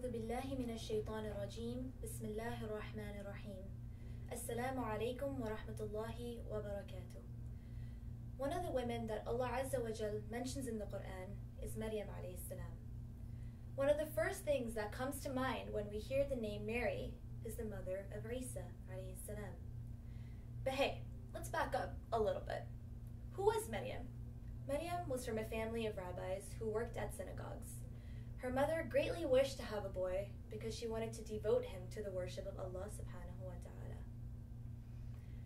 أعوذ بالله من الشيطان الرجيم بسم الله الرحمن الرحيم Assalamu alaikum wa rahmatullahi wa barakatuh. One of the women that Allah Azza wa Jal mentions in the Quran is Maryam alayhi salam. One of the first things that comes to mind when we hear the name Mary is the mother of Isa alayhi salam. But hey, let's back up a little bit. Who was Maryam? Maryam was from a family of rabbis who worked at synagogues. Her mother greatly wished to have a boy because she wanted to devote him to the worship of Allah subhanahu wa ta'ala.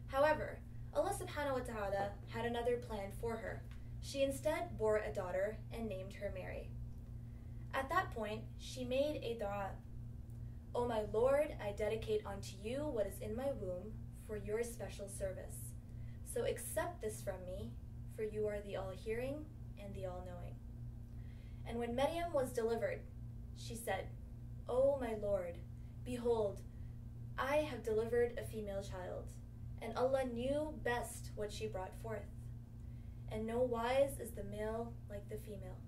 However, Allah subhanahu wa ta'ala had another plan for her. She instead bore a daughter and named her Mary. At that point, she made a dua. O my Lord, I dedicate unto you what is in my womb for your special service. So accept this from me, for you are the all-hearing and the all-knowing. And when Maryam was delivered, she said, O my Lord, behold, I have delivered a female child, and Allah knew best what she brought forth. And no wise is the male like the female.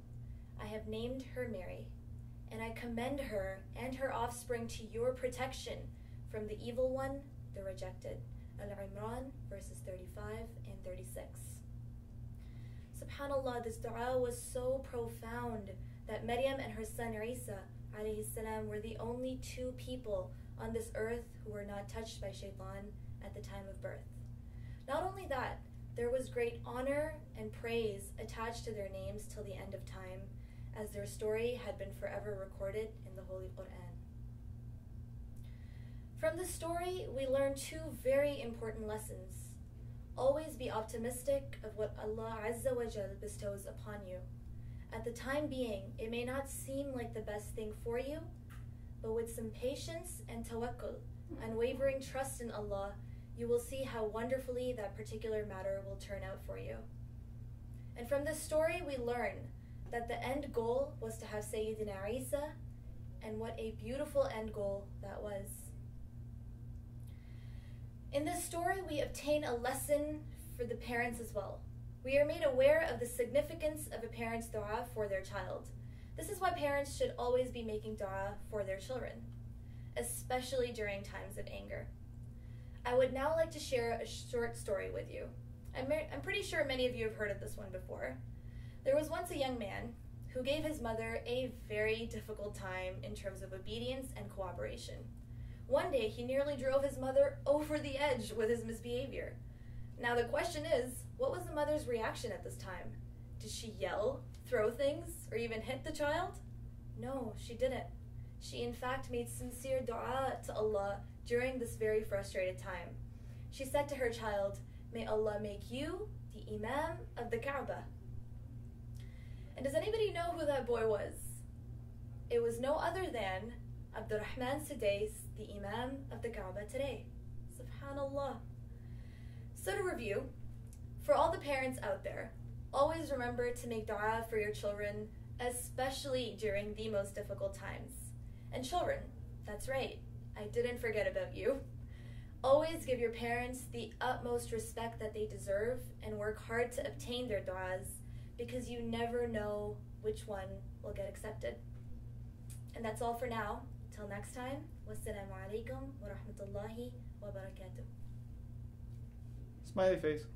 I have named her Mary, and I commend her and her offspring to your protection from the evil one, the rejected. Al-Imran, verses 35 and 36. SubhanAllah, this dua was so profound that Maryam and her son Isa alayhi salam were the only two people on this earth who were not touched by shaytan at the time of birth. Not only that, there was great honor and praise attached to their names till the end of time, as their story had been forever recorded in the Holy Quran. From this story, we learn two very important lessons. Always be optimistic of what Allah Azza wa Jal bestows upon you. At the time being, it may not seem like the best thing for you, but with some patience and tawakkul, unwavering trust in Allah, you will see how wonderfully that particular matter will turn out for you. And from this story, we learn that the end goal was to have Sayyidina Isa, and what a beautiful end goal that was. In this story, we obtain a lesson for the parents as well. We are made aware of the significance of a parent's dua for their child. This is why parents should always be making dua for their children, especially during times of anger. I would now like to share a short story with you. I'm pretty sure many of you have heard of this one before. There was once a young man who gave his mother a very difficult time in terms of obedience and cooperation. One day, he nearly drove his mother over the edge with his misbehavior. Now the question is, what was the mother's reaction at this time? Did she yell, throw things, or even hit the child? No, she didn't. She in fact made sincere dua to Allah during this very frustrated time. She said to her child, may Allah make you the Imam of the Kaaba. And does anybody know who that boy was? It was no other than Abdurrahman Sudais, the Imam of the Kaaba today. SubhanAllah. So to review, for all the parents out there, always remember to make dua for your children, especially during the most difficult times. And children, that's right, I didn't forget about you. Always give your parents the utmost respect that they deserve and work hard to obtain their duas, because you never know which one will get accepted. And that's all for now. Till next time, wassalamu alaikum wa rahmatullahi wa barakatuh. Smiley face.